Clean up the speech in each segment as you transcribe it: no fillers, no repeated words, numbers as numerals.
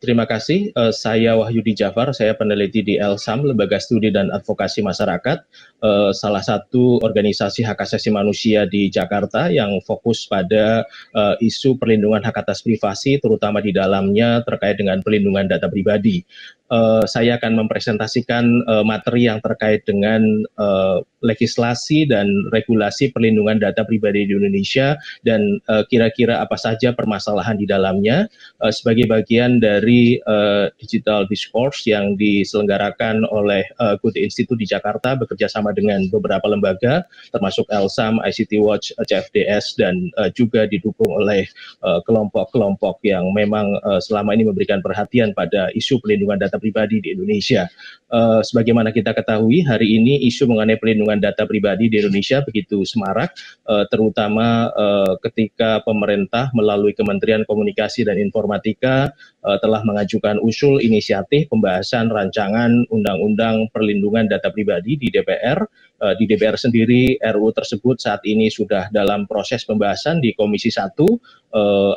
Terima kasih. Saya Wahyudi Jafar, saya peneliti di LSAM, Lembaga Studi dan Advokasi Masyarakat, salah satu organisasi hak asasi manusia di Jakarta yang fokus pada isu perlindungan hak atas privasi, terutama di dalamnya terkait dengan perlindungan data pribadi. Saya akan mempresentasikan materi yang terkait dengan legislasi dan regulasi perlindungan data pribadi di Indonesia dan kira-kira apa saja permasalahan di dalamnya sebagai bagian dari digital discourse yang diselenggarakan oleh Good Institute di Jakarta bekerja sama dengan beberapa lembaga termasuk LSAM, ICT Watch, CFDS dan juga didukung oleh kelompok-kelompok yang memang selama ini memberikan perhatian pada isu perlindungan data pribadi di Indonesia. Sebagaimana kita ketahui, hari ini isu mengenai perlindungan data pribadi di Indonesia begitu semarak, terutama ketika pemerintah melalui Kementerian Komunikasi dan Informatika telah mengajukan usul inisiatif pembahasan rancangan Undang-Undang Perlindungan Data Pribadi di DPR. Di DPR sendiri, RUU tersebut saat ini sudah dalam proses pembahasan di Komisi 1.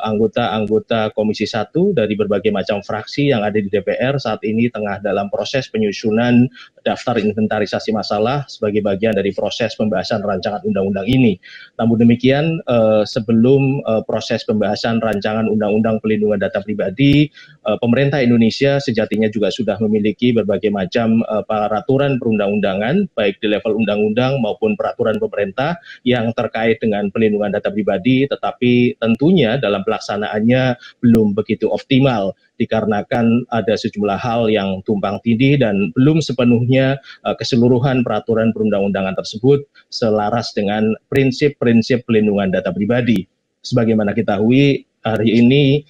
Anggota-anggota Komisi 1 dari berbagai macam fraksi yang ada di DPR saat ini tengah dalam proses penyusunan daftar inventarisasi masalah sebagai bagian dari proses pembahasan rancangan undang-undang ini. Namun demikian, sebelum proses pembahasan rancangan Undang-Undang Perlindungan Data Pribadi, pemerintah Indonesia sejatinya juga sudah memiliki berbagai macam peraturan perundang-undangan, baik di level undang-undang maupun peraturan pemerintah yang terkait dengan perlindungan data pribadi, tetapi tentunya dalam pelaksanaannya belum begitu optimal dikarenakan ada sejumlah hal yang tumpang tindih dan belum sepenuhnya keseluruhan peraturan perundang-undangan tersebut selaras dengan prinsip-prinsip perlindungan data pribadi. Sebagaimana kita ketahui, hari ini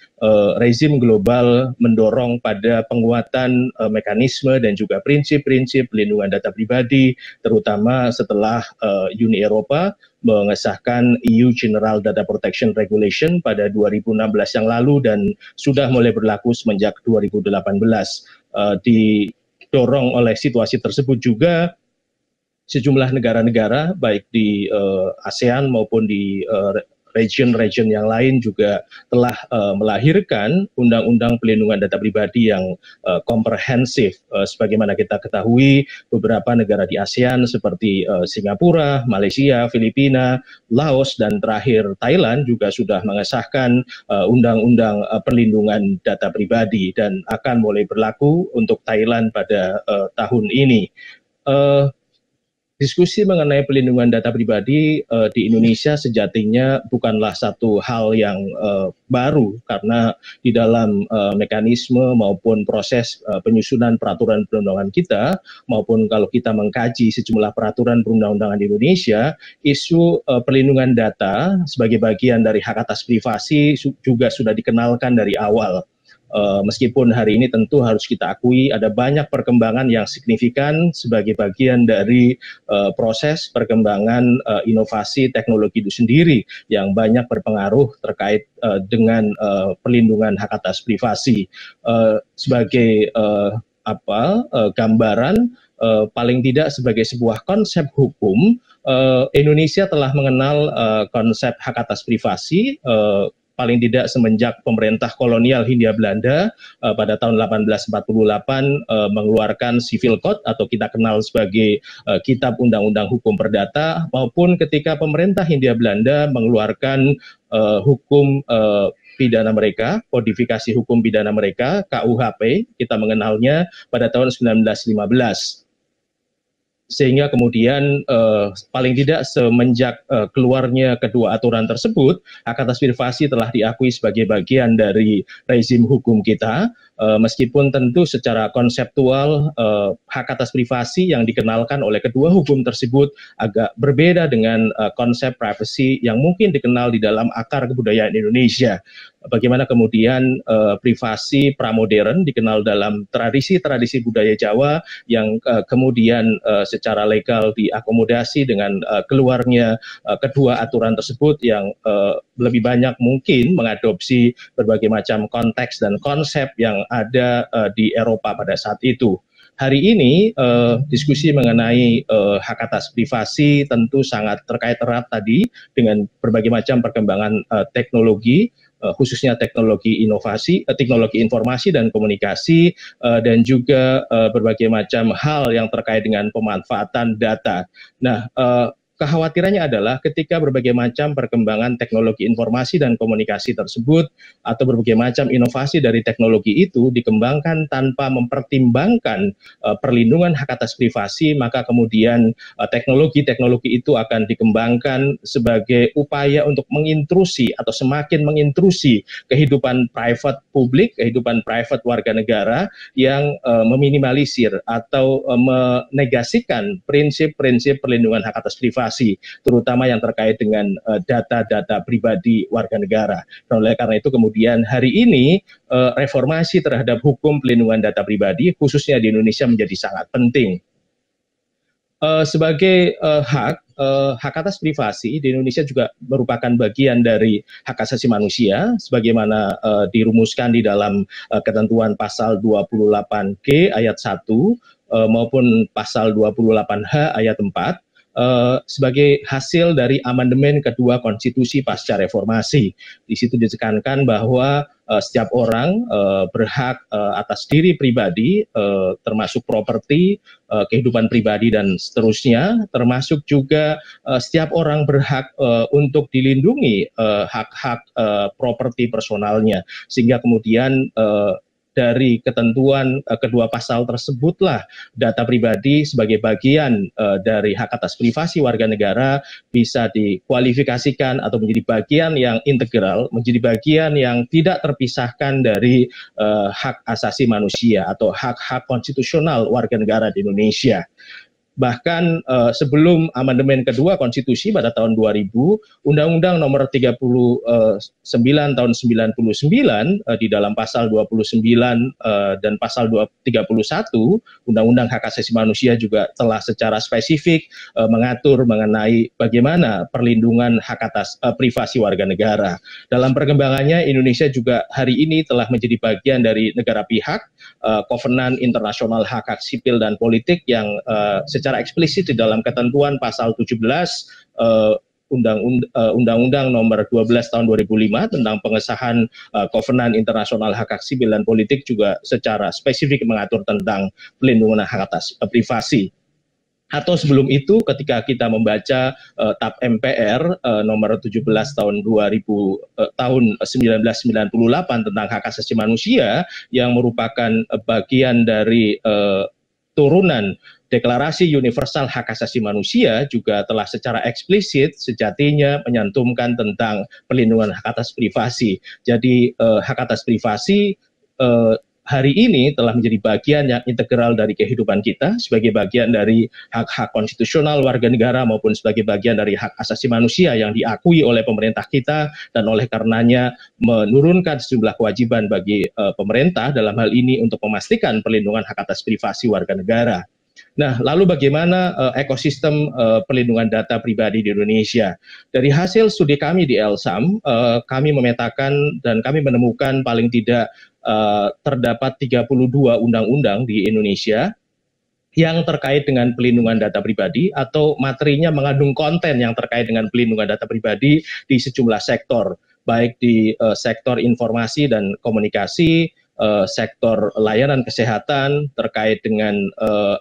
rezim global mendorong pada penguatan mekanisme dan juga prinsip-prinsip perlindungan data pribadi, terutama setelah Uni Eropa mengesahkan EU General Data Protection Regulation pada 2016 yang lalu dan sudah mulai berlaku semenjak 2018. Didorong oleh situasi tersebut juga sejumlah negara-negara baik di ASEAN maupun di region-region yang lain juga telah melahirkan undang-undang perlindungan data pribadi yang komprehensif. Sebagaimana kita ketahui, beberapa negara di ASEAN seperti Singapura, Malaysia, Filipina, Laos, dan terakhir Thailand juga sudah mengesahkan undang-undang perlindungan data pribadi dan akan mulai berlaku untuk Thailand pada tahun ini. Diskusi mengenai perlindungan data pribadi di Indonesia sejatinya bukanlah satu hal yang baru karena di dalam mekanisme maupun proses penyusunan peraturan perundangan kita maupun kalau kita mengkaji sejumlah peraturan perundang-undangan di Indonesia, isu perlindungan data sebagai bagian dari hak atas privasi juga sudah dikenalkan dari awal. Meskipun hari ini tentu harus kita akui ada banyak perkembangan yang signifikan sebagai bagian dari proses perkembangan inovasi teknologi itu sendiri yang banyak berpengaruh terkait dengan perlindungan hak atas privasi. Sebagai gambaran, paling tidak sebagai sebuah konsep hukum, Indonesia telah mengenal konsep hak atas privasi paling tidak semenjak pemerintah kolonial Hindia Belanda pada tahun 1848 mengeluarkan Civil Code atau kita kenal sebagai Kitab Undang-Undang Hukum Perdata, maupun ketika pemerintah Hindia Belanda mengeluarkan hukum pidana mereka, kodifikasi hukum pidana mereka, KUHP, kita mengenalnya pada tahun 1915. Sehingga kemudian paling tidak semenjak keluarnya kedua aturan tersebut, hak atas privasi telah diakui sebagai bagian dari rezim hukum kita, meskipun tentu secara konseptual hak atas privasi yang dikenalkan oleh kedua hukum tersebut agak berbeda dengan konsep privacy yang mungkin dikenal di dalam akar kebudayaan Indonesia. Bagaimana kemudian privasi pramodern dikenal dalam tradisi-tradisi budaya Jawa yang kemudian secara legal diakomodasi dengan keluarnya kedua aturan tersebut yang lebih banyak mungkin mengadopsi berbagai macam konteks dan konsep yang ada di Eropa pada saat itu. Hari ini diskusi mengenai hak atas privasi tentu sangat terkait erat tadi dengan berbagai macam perkembangan teknologi. khususnya teknologi inovasi, teknologi informasi dan komunikasi, dan juga berbagai macam hal yang terkait dengan pemanfaatan data. Nah, kekhawatirannya adalah ketika berbagai macam perkembangan teknologi informasi dan komunikasi tersebut atau berbagai macam inovasi dari teknologi itu dikembangkan tanpa mempertimbangkan perlindungan hak atas privasi, maka kemudian teknologi-teknologi itu akan dikembangkan sebagai upaya untuk mengintrusi atau semakin mengintrusi kehidupan private publik, kehidupan private warga negara yang meminimalisir atau menegasikan prinsip-prinsip perlindungan hak atas privasi, terutama yang terkait dengan data-data pribadi warga negara. Dan oleh karena itu kemudian hari ini reformasi terhadap hukum pelindungan data pribadi khususnya di Indonesia menjadi sangat penting. Sebagai hak atas privasi di Indonesia juga merupakan bagian dari hak asasi manusia sebagaimana dirumuskan di dalam ketentuan pasal 28G ayat 1 maupun pasal 28H ayat 4. Sebagai hasil dari amandemen kedua konstitusi pasca reformasi. Di situ ditekankan bahwa setiap orang berhak atas diri pribadi, termasuk properti, kehidupan pribadi dan seterusnya, termasuk juga setiap orang berhak untuk dilindungi hak-hak properti personalnya, sehingga kemudian dari ketentuan kedua pasal tersebutlah data pribadi sebagai bagian dari hak atas privasi warga negara bisa dikualifikasikan atau menjadi bagian yang integral, menjadi bagian yang tidak terpisahkan dari hak asasi manusia atau hak-hak konstitusional warga negara di Indonesia. Bahkan sebelum amandemen kedua konstitusi pada tahun 2000, Undang-Undang nomor 39 tahun 99 di dalam pasal 29 dan pasal 31 Undang-Undang Hak Asasi Manusia juga telah secara spesifik mengatur mengenai bagaimana perlindungan hak atas privasi warga negara. Dalam perkembangannya Indonesia juga hari ini telah menjadi bagian dari negara pihak Kovenan Internasional Hak-Hak Sipil dan Politik yang secara eksplisit di dalam ketentuan pasal 17 Undang-Undang nomor 12 tahun 2005 tentang pengesahan Kovenan Internasional Hak-Hak Sipil dan Politik juga secara spesifik mengatur tentang pelindungan hak atas privasi. Atau sebelum itu ketika kita membaca TAP MPR nomor 17 tahun 1998 tentang hak asasi manusia yang merupakan bagian dari turunan Deklarasi Universal Hak Asasi Manusia juga telah secara eksplisit sejatinya menyantumkan tentang perlindungan hak atas privasi. Jadi hak atas privasi hari ini telah menjadi bagian yang integral dari kehidupan kita sebagai bagian dari hak-hak konstitusional warga negara maupun sebagai bagian dari hak asasi manusia yang diakui oleh pemerintah kita dan oleh karenanya menurunkan sejumlah kewajiban bagi pemerintah dalam hal ini untuk memastikan perlindungan hak atas privasi warga negara. Nah, lalu bagaimana ekosistem perlindungan data pribadi di Indonesia? Dari hasil studi kami di LSAM, kami memetakan dan kami menemukan paling tidak terdapat 32 undang-undang di Indonesia yang terkait dengan pelindungan data pribadi atau materinya mengandung konten yang terkait dengan pelindungan data pribadi di sejumlah sektor, baik di sektor informasi dan komunikasi, sektor layanan kesehatan, terkait dengan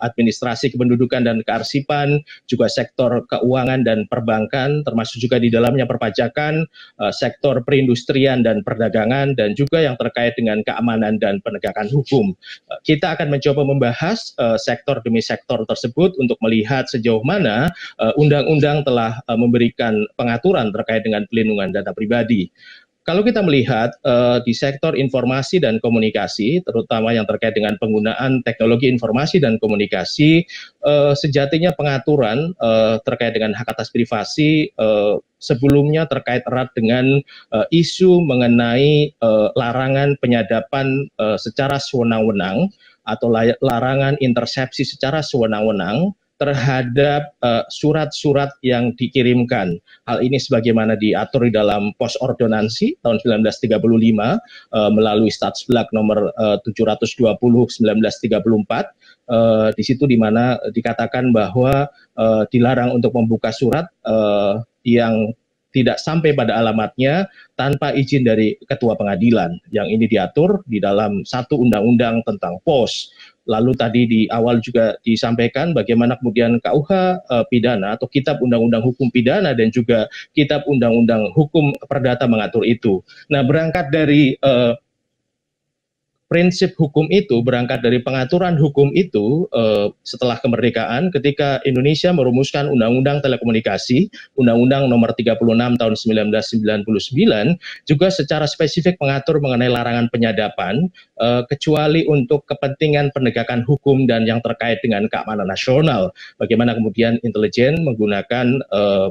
administrasi kependudukan dan kearsipan, juga sektor keuangan dan perbankan, termasuk juga di dalamnya perpajakan, sektor perindustrian dan perdagangan, dan juga yang terkait dengan keamanan dan penegakan hukum. Kita akan mencoba membahas sektor demi sektor tersebut untuk melihat sejauh mana undang-undang telah memberikan pengaturan terkait dengan pelindungan data pribadi. Kalau kita melihat di sektor informasi dan komunikasi, terutama yang terkait dengan penggunaan teknologi informasi dan komunikasi, sejatinya pengaturan terkait dengan hak atas privasi sebelumnya terkait erat dengan isu mengenai larangan penyadapan secara sewenang-wenang atau larangan intersepsi secara sewenang-wenang terhadap surat-surat yang dikirimkan. Hal ini sebagaimana diatur di dalam pos ordonansi tahun 1935 melalui Statsblak nomor 720 1934. Di situ di mana dikatakan bahwa dilarang untuk membuka surat yang tidak sampai pada alamatnya tanpa izin dari ketua pengadilan. Yang ini diatur di dalam satu undang-undang tentang POS. Lalu tadi di awal juga disampaikan bagaimana kemudian KUH pidana atau Kitab Undang-Undang Hukum Pidana dan juga Kitab Undang-Undang Hukum Perdata mengatur itu. Nah, berangkat dari prinsip hukum itu, berangkat dari pengaturan hukum itu, setelah kemerdekaan ketika Indonesia merumuskan Undang-Undang Telekomunikasi, Undang-Undang Nomor 36 Tahun 1999, juga secara spesifik mengatur mengenai larangan penyadapan, kecuali untuk kepentingan penegakan hukum dan yang terkait dengan keamanan nasional. Bagaimana kemudian intelijen menggunakan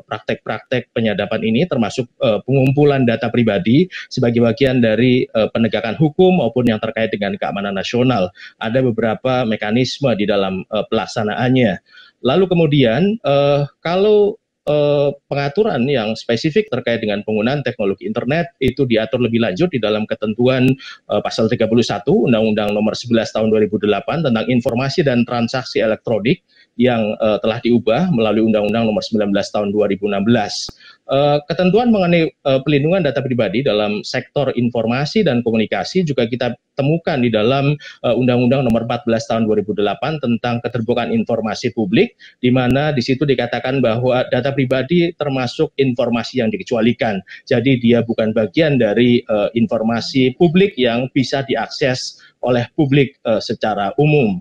praktek-praktek penyadapan ini, termasuk pengumpulan data pribadi sebagai bagian dari penegakan hukum maupun yang terkait dengan keamanan nasional. Ada beberapa mekanisme di dalam pelaksanaannya. Lalu kemudian kalau pengaturan yang spesifik terkait dengan penggunaan teknologi internet itu diatur lebih lanjut di dalam ketentuan pasal 31 Undang-Undang Nomor 11 Tahun 2008 tentang informasi dan transaksi elektronik yang telah diubah melalui Undang-Undang Nomor 19 Tahun 2016. Ketentuan mengenai pelindungan data pribadi dalam sektor informasi dan komunikasi juga kita temukan di dalam Undang-Undang Nomor 14 Tahun 2008 tentang keterbukaan informasi publik, di mana di situ dikatakan bahwa data pribadi termasuk informasi yang dikecualikan. Jadi dia bukan bagian dari informasi publik yang bisa diakses oleh publik secara umum.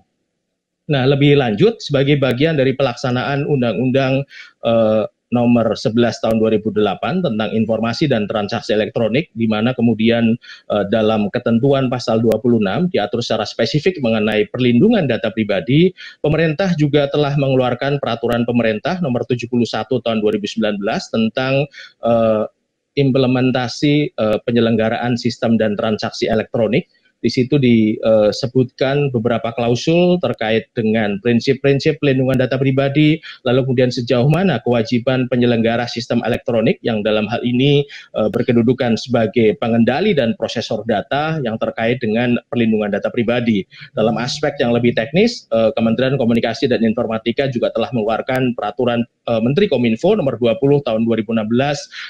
Nah, lebih lanjut sebagai bagian dari pelaksanaan Undang-Undang Nomor 11 Tahun 2008 tentang informasi dan transaksi elektronik, di mana kemudian dalam ketentuan pasal 26 diatur secara spesifik mengenai perlindungan data pribadi. Pemerintah juga telah mengeluarkan peraturan pemerintah nomor 71 tahun 2019 tentang implementasi penyelenggaraan sistem dan transaksi elektronik. Di situ disebutkan beberapa klausul terkait dengan prinsip-prinsip pelindungan data pribadi, lalu kemudian sejauh mana kewajiban penyelenggara sistem elektronik yang dalam hal ini berkedudukan sebagai pengendali dan prosesor data yang terkait dengan perlindungan data pribadi. Dalam aspek yang lebih teknis, Kementerian Komunikasi dan Informatika juga telah mengeluarkan peraturan Menteri Kominfo nomor 20 tahun 2016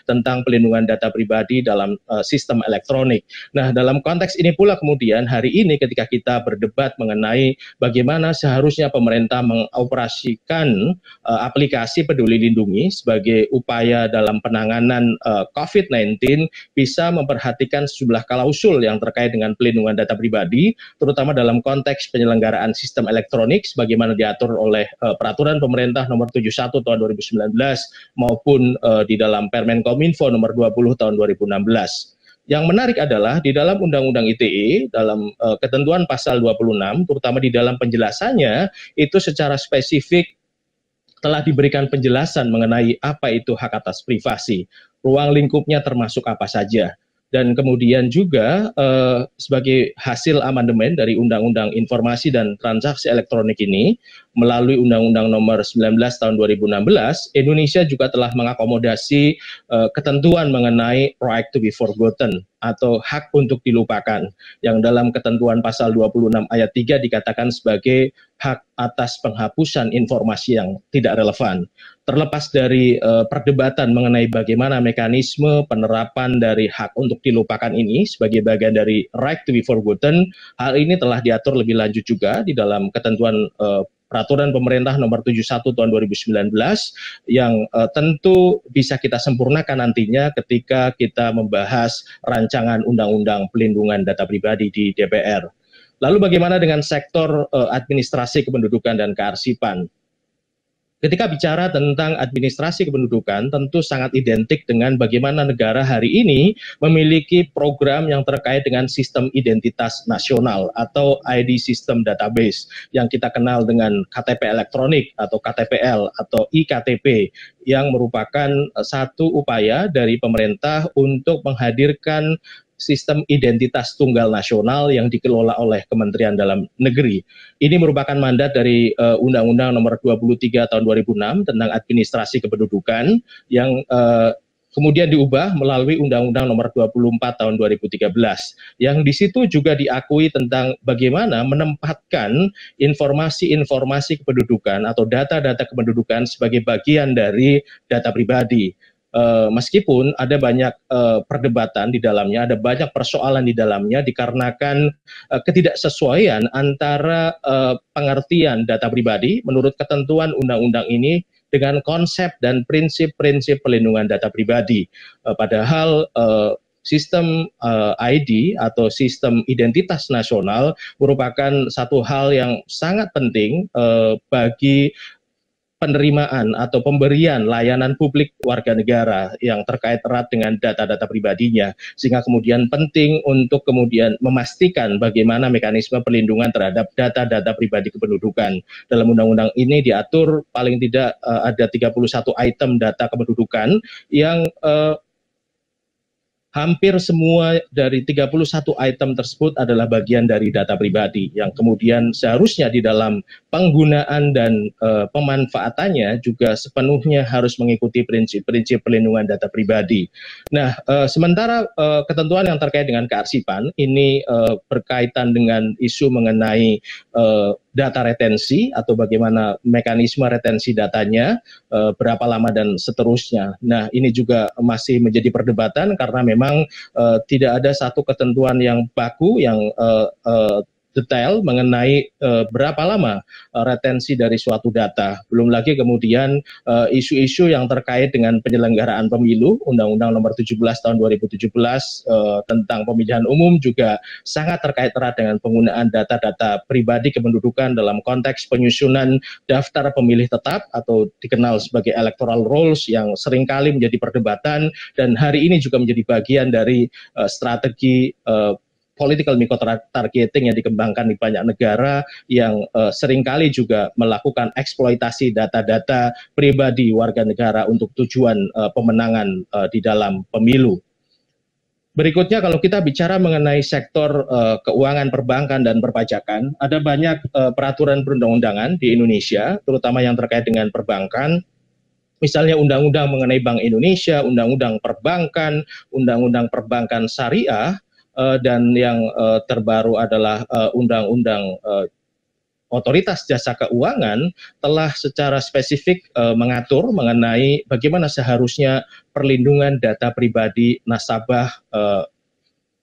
tentang pelindungan data pribadi dalam sistem elektronik. Nah, dalam konteks ini pula kemudian hari ini ketika kita berdebat mengenai bagaimana seharusnya pemerintah mengoperasikan aplikasi Peduli Lindungi sebagai upaya dalam penanganan COVID-19, bisa memperhatikan sejumlah klausul yang terkait dengan pelindungan data pribadi, terutama dalam konteks penyelenggaraan sistem elektronik sebagaimana diatur oleh peraturan pemerintah nomor 71 tahun 2019 maupun di dalam Permen Kominfo nomor 20 tahun 2016. Yang menarik adalah di dalam Undang-Undang ITE, dalam ketentuan pasal 26, terutama di dalam penjelasannya, itu secara spesifik telah diberikan penjelasan mengenai apa itu hak atas privasi, ruang lingkupnya termasuk apa saja. Dan kemudian juga sebagai hasil amandemen dari Undang-Undang Informasi dan Transaksi Elektronik ini, melalui Undang-Undang Nomor 19 Tahun 2016, Indonesia juga telah mengakomodasi ketentuan mengenai right to be forgotten atau hak untuk dilupakan, yang dalam ketentuan pasal 26 ayat 3 dikatakan sebagai hak atas penghapusan informasi yang tidak relevan. Terlepas dari perdebatan mengenai bagaimana mekanisme penerapan dari hak untuk dilupakan ini sebagai bagian dari right to be forgotten, hal ini telah diatur lebih lanjut juga di dalam ketentuan peraturan pemerintah nomor 71 tahun 2019 yang tentu bisa kita sempurnakan nantinya ketika kita membahas rancangan undang-undang pelindungan data pribadi di DPR. Lalu bagaimana dengan sektor administrasi kependudukan dan kearsipan? Ketika bicara tentang administrasi kependudukan, tentu sangat identik dengan bagaimana negara hari ini memiliki program yang terkait dengan sistem identitas nasional atau ID System Database yang kita kenal dengan KTP elektronik atau KTPL atau iKTP, yang merupakan satu upaya dari pemerintah untuk menghadirkan sistem identitas tunggal nasional yang dikelola oleh Kementerian Dalam Negeri. Ini merupakan mandat dari Undang-Undang Nomor 23 Tahun 2006 tentang administrasi kependudukan yang kemudian diubah melalui Undang-Undang Nomor 24 Tahun 2013, yang di situ juga diakui tentang bagaimana menempatkan informasi-informasi kependudukan atau data-data kependudukan sebagai bagian dari data pribadi. Meskipun ada banyak perdebatan di dalamnya, ada banyak persoalan di dalamnya dikarenakan ketidaksesuaian antara pengertian data pribadi menurut ketentuan undang-undang ini dengan konsep dan prinsip-prinsip pelindungan data pribadi. Padahal sistem ID atau sistem identitas nasional merupakan satu hal yang sangat penting bagi penerimaan atau pemberian layanan publik warga negara yang terkait erat dengan data-data pribadinya, sehingga kemudian penting untuk kemudian memastikan bagaimana mekanisme perlindungan terhadap data-data pribadi kependudukan. Dalam undang-undang ini diatur paling tidak ada 31 item data kependudukan yang hampir semua dari 31 item tersebut adalah bagian dari data pribadi yang kemudian seharusnya di dalam penggunaan dan pemanfaatannya juga sepenuhnya harus mengikuti prinsip-prinsip perlindungan data pribadi. Nah, sementara ketentuan yang terkait dengan kearsipan ini berkaitan dengan isu mengenai data retensi atau bagaimana mekanisme retensi datanya, berapa lama dan seterusnya. Nah, ini juga masih menjadi perdebatan karena memang tidak ada satu ketentuan yang baku yang detail mengenai berapa lama retensi dari suatu data. Belum lagi kemudian isu-isu yang terkait dengan penyelenggaraan pemilu, Undang-Undang Nomor 17 Tahun 2017 tentang pemilihan umum juga sangat terkait erat dengan penggunaan data-data pribadi kependudukan dalam konteks penyusunan daftar pemilih tetap atau dikenal sebagai electoral rolls yang seringkali menjadi perdebatan dan hari ini juga menjadi bagian dari strategi political micro-targeting yang dikembangkan di banyak negara yang seringkali juga melakukan eksploitasi data-data pribadi warga negara untuk tujuan pemenangan di dalam pemilu. Berikutnya kalau kita bicara mengenai sektor keuangan, perbankan, dan perpajakan, ada banyak peraturan perundang-undangan di Indonesia, terutama yang terkait dengan perbankan. Misalnya undang-undang mengenai Bank Indonesia, undang-undang perbankan syariah, dan yang terbaru adalah undang-undang Otoritas Jasa Keuangan telah secara spesifik mengatur mengenai bagaimana seharusnya perlindungan data pribadi nasabah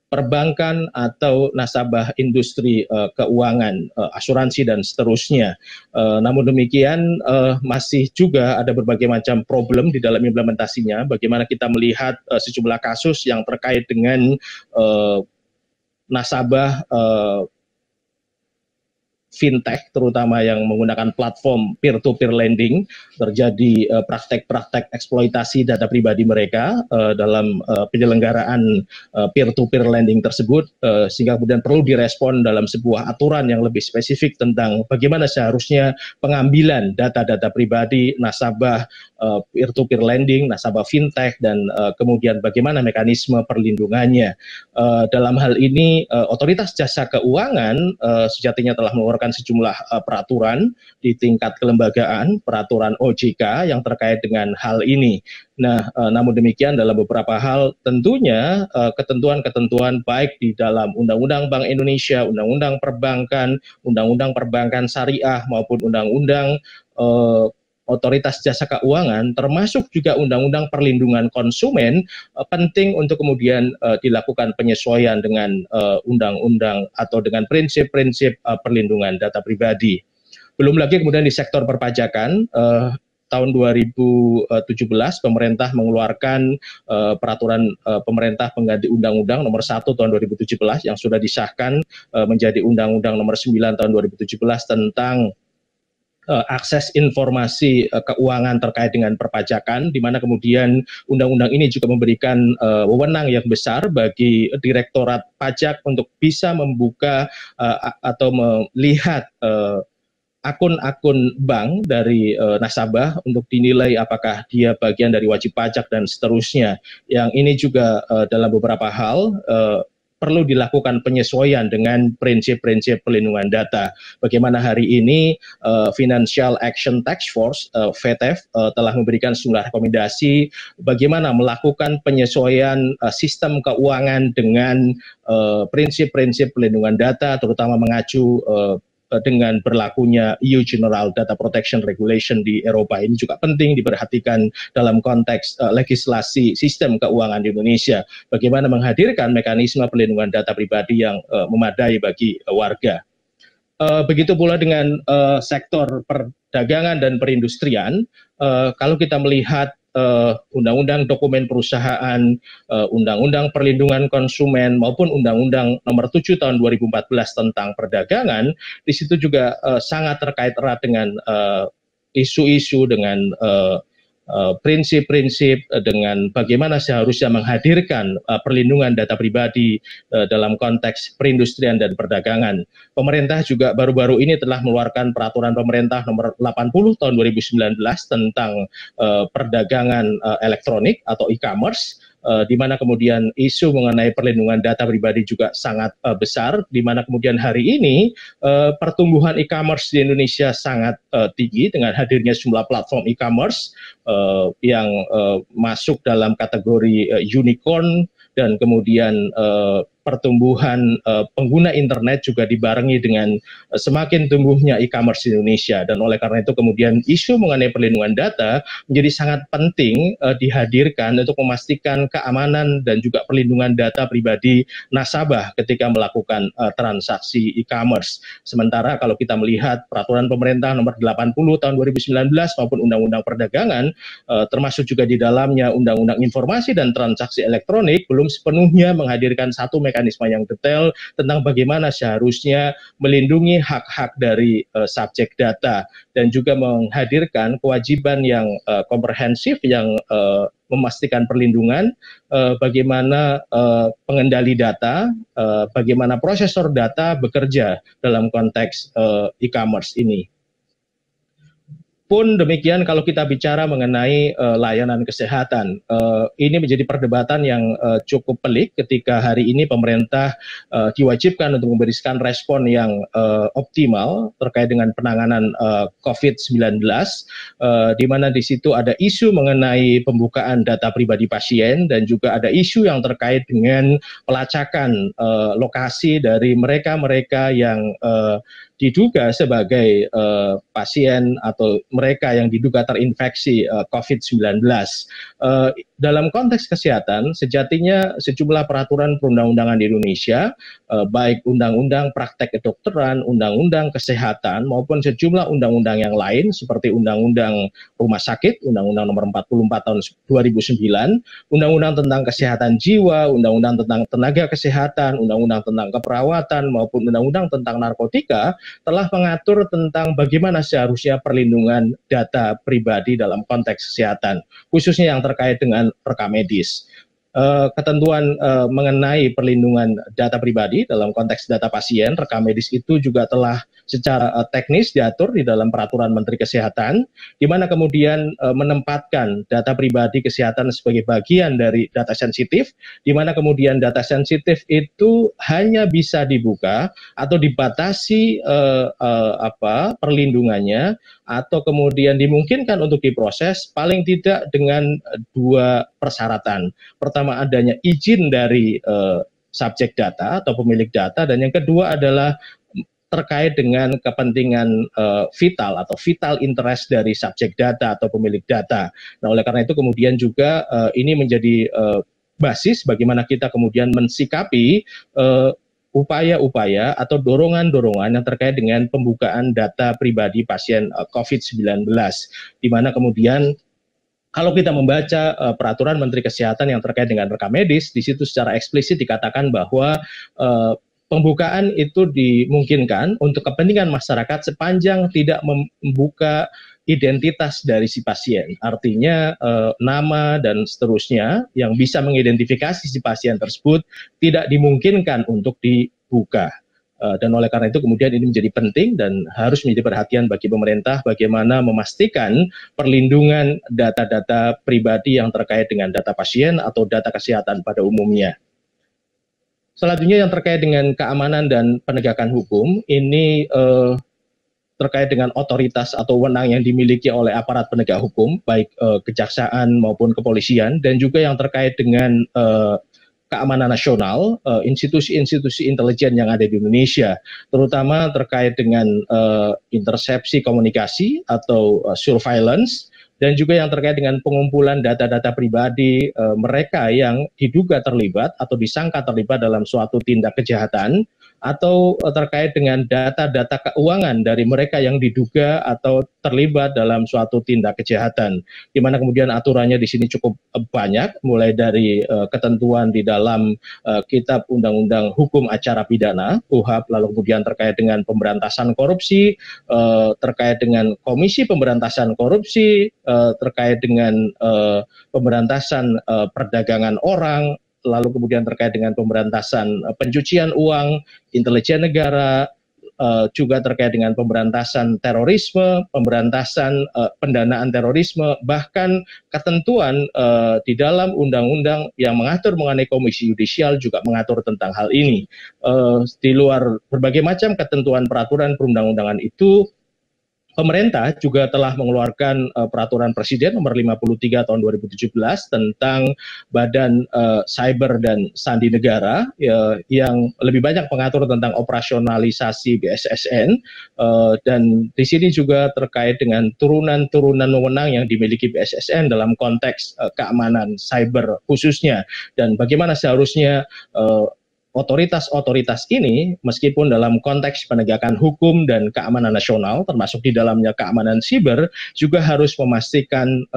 perbankan atau nasabah industri keuangan, asuransi dan seterusnya. Namun demikian masih juga ada berbagai macam problem di dalam implementasinya. Bagaimana kita melihat sejumlah kasus yang terkait dengan nasabah fintech, terutama yang menggunakan platform peer-to-peer lending, terjadi praktek-praktek eksploitasi data pribadi mereka dalam penyelenggaraan peer-to-peer lending tersebut, sehingga kemudian perlu direspon dalam sebuah aturan yang lebih spesifik tentang bagaimana seharusnya pengambilan data-data pribadi nasabah peer-to-peer lending, nasabah fintech, dan kemudian bagaimana mekanisme perlindungannya. Dalam hal ini, Otoritas Jasa Keuangan sejatinya telah mengeluarkan sejumlah peraturan di tingkat kelembagaan, peraturan OJK yang terkait dengan hal ini. Nah, namun demikian dalam beberapa hal tentunya ketentuan-ketentuan baik di dalam Undang-Undang Bank Indonesia, Undang-Undang Perbankan Syariah maupun Undang-Undang Otoritas Jasa Keuangan, termasuk juga Undang-Undang Perlindungan Konsumen, penting untuk kemudian dilakukan penyesuaian dengan undang-undang atau dengan prinsip-prinsip perlindungan data pribadi. Belum lagi kemudian di sektor perpajakan, tahun 2017 pemerintah mengeluarkan peraturan pemerintah pengganti Undang-Undang Nomor 1 Tahun 2017 yang sudah disahkan menjadi Undang-Undang Nomor 9 Tahun 2017 tentang akses informasi keuangan terkait dengan perpajakan, di mana kemudian undang-undang ini juga memberikan wewenang yang besar bagi Direktorat Pajak untuk bisa membuka atau melihat akun-akun bank dari nasabah untuk dinilai apakah dia bagian dari wajib pajak dan seterusnya. Yang ini juga dalam beberapa hal perlu dilakukan penyesuaian dengan prinsip-prinsip perlindungan data. Bagaimana hari ini Financial Action Task Force (FATF) telah memberikan sejumlah rekomendasi bagaimana melakukan penyesuaian sistem keuangan dengan prinsip-prinsip perlindungan data, terutama mengacu dengan berlakunya EU General Data Protection Regulation di Eropa ini juga penting diperhatikan dalam konteks legislasi sistem keuangan di Indonesia. Bagaimana menghadirkan mekanisme perlindungan data pribadi yang memadai bagi warga. Begitu pula dengan sektor perdagangan dan perindustrian. Kalau kita melihat Undang-Undang Dokumen Perusahaan, Undang-Undang Perlindungan Konsumen maupun Undang-Undang Nomor 7 Tahun 2014 tentang perdagangan, di situ juga sangat terkait erat dengan isu-isu dengan prinsip-prinsip dengan bagaimana seharusnya menghadirkan perlindungan data pribadi dalam konteks perindustrian dan perdagangan. Pemerintah juga baru-baru ini telah mengeluarkan peraturan pemerintah nomor 80 tahun 2019 tentang perdagangan elektronik atau e-commerce, di mana kemudian isu mengenai perlindungan data pribadi juga sangat besar, di mana kemudian hari ini pertumbuhan e-commerce di Indonesia sangat tinggi dengan hadirnya sejumlah platform e-commerce yang masuk dalam kategori unicorn, dan kemudian pertumbuhan pengguna internet juga dibarengi dengan semakin tumbuhnya e-commerce di Indonesia. Dan oleh karena itu kemudian isu mengenai perlindungan data menjadi sangat penting dihadirkan untuk memastikan keamanan dan juga perlindungan data pribadi nasabah ketika melakukan transaksi e-commerce. Sementara kalau kita melihat peraturan pemerintah nomor 80 tahun 2019 maupun Undang-Undang Perdagangan, termasuk juga di dalamnya Undang-Undang Informasi dan Transaksi Elektronik, belum sepenuhnya menghadirkan satu mekanisme yang detail tentang bagaimana seharusnya melindungi hak-hak dari subjek data, dan juga menghadirkan kewajiban yang komprehensif yang memastikan perlindungan, bagaimana pengendali data, bagaimana prosesor data bekerja dalam konteks e-commerce ini. Pun demikian kalau kita bicara mengenai layanan kesehatan, ini menjadi perdebatan yang cukup pelik ketika hari ini pemerintah diwajibkan untuk memberikan respon yang optimal terkait dengan penanganan COVID-19, di mana di situ ada isu mengenai pembukaan data pribadi pasien dan juga ada isu yang terkait dengan pelacakan lokasi dari mereka-mereka yang diduga sebagai pasien atau mereka yang diduga terinfeksi COVID-19. Dalam konteks kesehatan, sejatinya sejumlah peraturan perundang-undangan di Indonesia, baik undang-undang praktek kedokteran, undang-undang kesehatan, maupun sejumlah undang-undang yang lain seperti undang-undang rumah sakit, undang-undang nomor 44 tahun 2009, undang-undang tentang kesehatan jiwa, undang-undang tentang tenaga kesehatan, undang-undang tentang keperawatan, maupun undang-undang tentang narkotika, telah mengatur tentang bagaimana seharusnya perlindungan data pribadi dalam konteks kesehatan, khususnya yang terkait dengan rekam medis. Ketentuan mengenai perlindungan data pribadi dalam konteks data pasien, rekam medis itu juga telah secara teknis diatur di dalam peraturan Menteri Kesehatan, di mana kemudian menempatkan data pribadi kesehatan sebagai bagian dari data sensitif, di mana kemudian data sensitif itu hanya bisa dibuka atau dibatasi perlindungannya, atau kemudian dimungkinkan untuk diproses paling tidak dengan dua persyaratan. Pertama, adanya izin dari subjek data atau pemilik data, dan yang kedua adalah terkait dengan kepentingan vital atau vital interest dari subjek data atau pemilik data. Nah, oleh karena itu kemudian juga ini menjadi basis bagaimana kita kemudian mensikapi upaya-upaya atau dorongan-dorongan yang terkait dengan pembukaan data pribadi pasien COVID-19, di mana kemudian kalau kita membaca peraturan Menteri Kesehatan yang terkait dengan rekam medis, di situ secara eksplisit dikatakan bahwa pembukaan itu dimungkinkan untuk kepentingan masyarakat sepanjang tidak membuka identitas dari si pasien, artinya nama dan seterusnya yang bisa mengidentifikasi si pasien tersebut tidak dimungkinkan untuk dibuka. Dan oleh karena itu kemudian ini menjadi penting dan harus menjadi perhatian bagi pemerintah bagaimana memastikan perlindungan data-data pribadi yang terkait dengan data pasien atau data kesehatan pada umumnya. Selanjutnya yang terkait dengan keamanan dan penegakan hukum, ini terkait dengan otoritas atau wewenang yang dimiliki oleh aparat penegak hukum, baik kejaksaan maupun kepolisian, dan juga yang terkait dengan keamanan nasional, institusi-institusi intelijen yang ada di Indonesia, terutama terkait dengan intersepsi komunikasi atau surveillance, dan juga yang terkait dengan pengumpulan data-data pribadi mereka yang diduga terlibat atau disangka terlibat dalam suatu tindak kejahatan, atau terkait dengan data-data keuangan dari mereka yang diduga atau terlibat dalam suatu tindak kejahatan, di mana kemudian aturannya di sini cukup banyak, mulai dari ketentuan di dalam Kitab Undang-Undang Hukum Acara Pidana (KUHP), lalu kemudian terkait dengan pemberantasan korupsi, terkait dengan Komisi Pemberantasan Korupsi, terkait dengan pemberantasan perdagangan orang, lalu kemudian terkait dengan pemberantasan pencucian uang, intelijen negara, juga terkait dengan pemberantasan terorisme, pemberantasan pendanaan terorisme, bahkan ketentuan di dalam undang-undang yang mengatur mengenai komisi yudisial juga mengatur tentang hal ini. Di luar berbagai macam ketentuan peraturan perundang-undangan itu, pemerintah juga telah mengeluarkan peraturan Presiden nomor 53 tahun 2017 tentang Badan Cyber dan Sandi Negara yang lebih banyak mengatur tentang operasionalisasi BSSN, dan di sini juga terkait dengan turunan-turunan wewenang yang dimiliki BSSN dalam konteks keamanan cyber khususnya, dan bagaimana seharusnya otoritas-otoritas ini, meskipun dalam konteks penegakan hukum dan keamanan nasional, termasuk di dalamnya keamanan siber, juga harus memastikan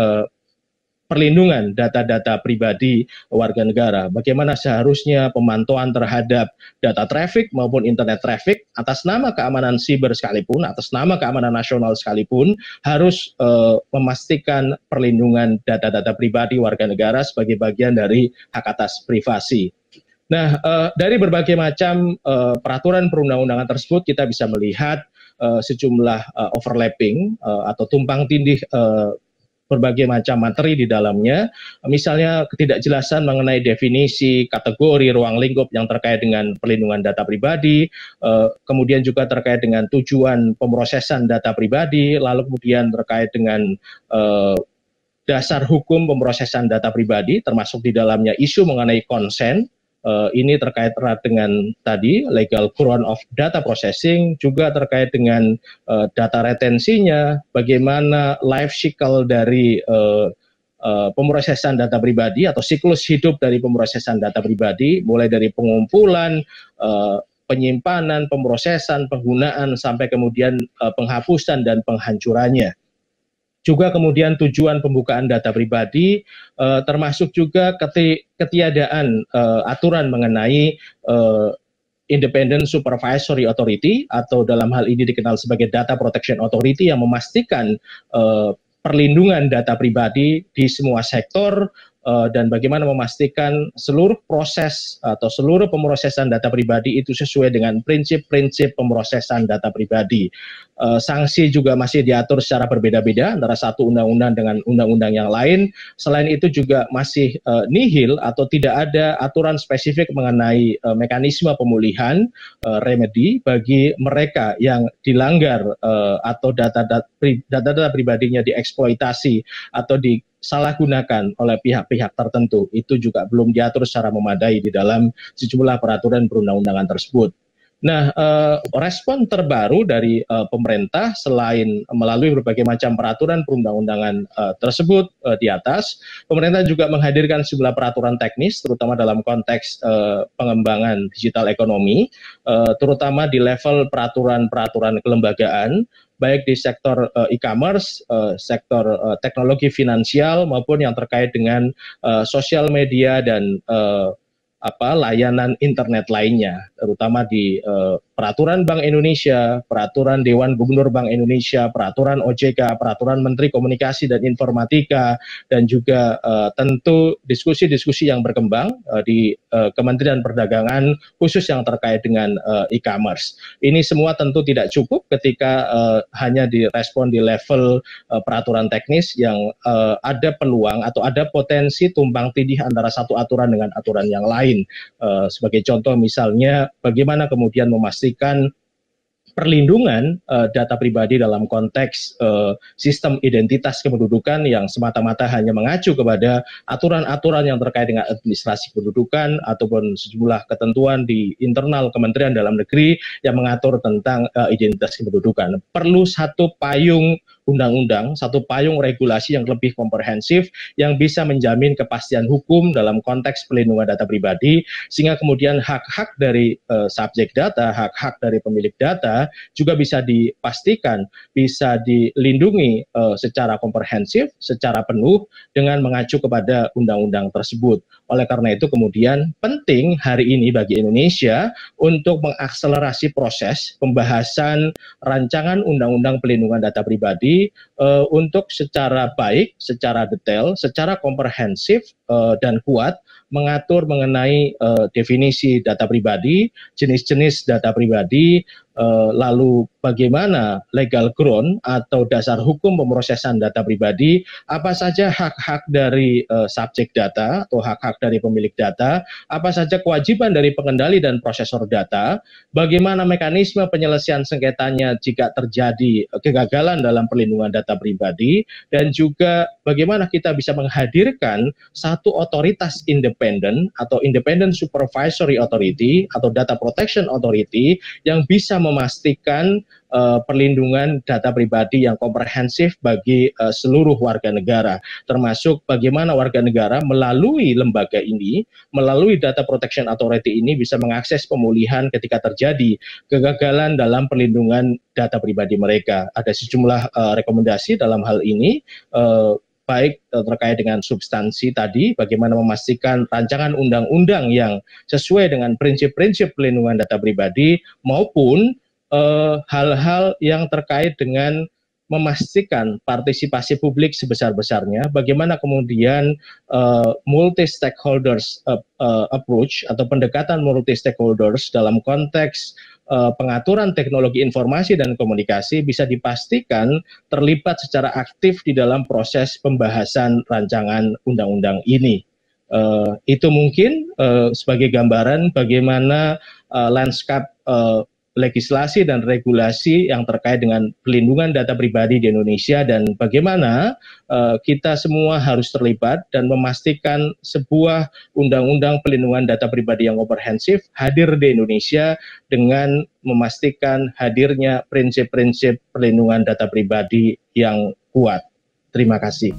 perlindungan data-data pribadi warga negara. Bagaimana seharusnya pemantauan terhadap data traffic maupun internet traffic atas nama keamanan siber sekalipun, atas nama keamanan nasional sekalipun, harus memastikan perlindungan data-data pribadi warga negara sebagai bagian dari hak atas privasi. Nah, dari berbagai macam peraturan perundang-undangan tersebut, kita bisa melihat sejumlah overlapping atau tumpang tindih berbagai macam materi di dalamnya. Misalnya ketidakjelasan mengenai definisi, kategori, ruang lingkup yang terkait dengan perlindungan data pribadi, kemudian juga terkait dengan tujuan pemrosesan data pribadi, lalu kemudian terkait dengan dasar hukum pemrosesan data pribadi, termasuk di dalamnya isu mengenai konsen. Ini terkait erat dengan tadi legal ground of data processing, juga terkait dengan data retensinya, bagaimana life cycle dari pemrosesan data pribadi atau siklus hidup dari pemrosesan data pribadi, mulai dari pengumpulan, penyimpanan, pemrosesan, penggunaan, sampai kemudian penghapusan dan penghancurannya. Juga kemudian tujuan pembukaan data pribadi, termasuk juga ketiadaan aturan mengenai Independent Supervisory Authority, atau dalam hal ini dikenal sebagai Data Protection Authority, yang memastikan perlindungan data pribadi di semua sektor, dan bagaimana memastikan seluruh proses atau seluruh pemrosesan data pribadi itu sesuai dengan prinsip-prinsip pemrosesan data pribadi. Sanksi juga masih diatur secara berbeda-beda antara satu undang-undang dengan undang-undang yang lain. Selain itu juga masih nihil atau tidak ada aturan spesifik mengenai mekanisme pemulihan remedi bagi mereka yang dilanggar atau data-data pribadinya dieksploitasi atau disalahgunakan oleh pihak-pihak tertentu. Itu juga belum diatur secara memadai di dalam sejumlah peraturan perundang-undangan tersebut. Nah, respon terbaru dari pemerintah selain melalui berbagai macam peraturan perundang-undangan tersebut di atas, pemerintah juga menghadirkan sejumlah peraturan teknis, terutama dalam konteks pengembangan digital ekonomi, terutama di level peraturan-peraturan kelembagaan, baik di sektor e-commerce, sektor teknologi finansial, maupun yang terkait dengan sosial media dan layanan internet lainnya, terutama di peraturan Bank Indonesia, peraturan Dewan Gubernur Bank Indonesia, peraturan OJK, peraturan Menteri Komunikasi dan Informatika, dan juga tentu diskusi-diskusi yang berkembang di Kementerian Perdagangan khusus yang terkait dengan e-commerce. Ini semua tentu tidak cukup ketika hanya direspon di level peraturan teknis yang ada peluang atau ada potensi tumpang tindih antara satu aturan dengan aturan yang lain. Sebagai contoh misalnya, bagaimana kemudian memastikan perlindungan data pribadi dalam konteks sistem identitas kependudukan yang semata-mata hanya mengacu kepada aturan-aturan yang terkait dengan administrasi kependudukan ataupun sejumlah ketentuan di internal Kementerian Dalam Negeri yang mengatur tentang identitas kependudukan. Perlu satu payung undang-undang, satu payung regulasi yang lebih komprehensif yang bisa menjamin kepastian hukum dalam konteks pelindungan data pribadi, sehingga kemudian hak-hak dari subjek data, hak-hak dari pemilik data juga bisa dipastikan, bisa dilindungi secara komprehensif, secara penuh dengan mengacu kepada undang-undang tersebut. Oleh karena itu kemudian penting hari ini bagi Indonesia untuk mengakselerasi proses pembahasan rancangan undang-undang pelindungan data pribadi untuk secara baik, secara detail, secara komprehensif dan kuat mengatur mengenai definisi data pribadi, jenis-jenis data pribadi, lalu bagaimana legal ground atau dasar hukum pemrosesan data pribadi, apa saja hak-hak dari subjek data atau hak-hak dari pemilik data, apa saja kewajiban dari pengendali dan prosesor data, bagaimana mekanisme penyelesaian sengketanya jika terjadi kegagalan dalam perlindungan data pribadi, dan juga bagaimana kita bisa menghadirkan satu otoritas independen atau Independent Supervisory Authority atau Data Protection Authority yang bisa memastikan perlindungan data pribadi yang komprehensif bagi seluruh warga negara, termasuk bagaimana warga negara melalui lembaga ini, melalui Data Protection Authority ini bisa mengakses pemulihan ketika terjadi kegagalan dalam perlindungan data pribadi mereka. Ada sejumlah rekomendasi dalam hal ini, baik terkait dengan substansi tadi, bagaimana memastikan rancangan undang-undang yang sesuai dengan prinsip-prinsip pelindungan data pribadi, maupun hal-hal yang terkait dengan memastikan partisipasi publik sebesar-besarnya, bagaimana kemudian multi-stakeholders approach atau pendekatan multi-stakeholders dalam konteks pengaturan teknologi informasi dan komunikasi bisa dipastikan terlibat secara aktif di dalam proses pembahasan rancangan undang-undang ini. Itu mungkin sebagai gambaran bagaimana lanskap legislasi dan regulasi yang terkait dengan pelindungan data pribadi di Indonesia, dan bagaimana kita semua harus terlibat dan memastikan sebuah undang-undang pelindungan data pribadi yang komprehensif hadir di Indonesia dengan memastikan hadirnya prinsip-prinsip perlindungan data pribadi yang kuat. Terima kasih.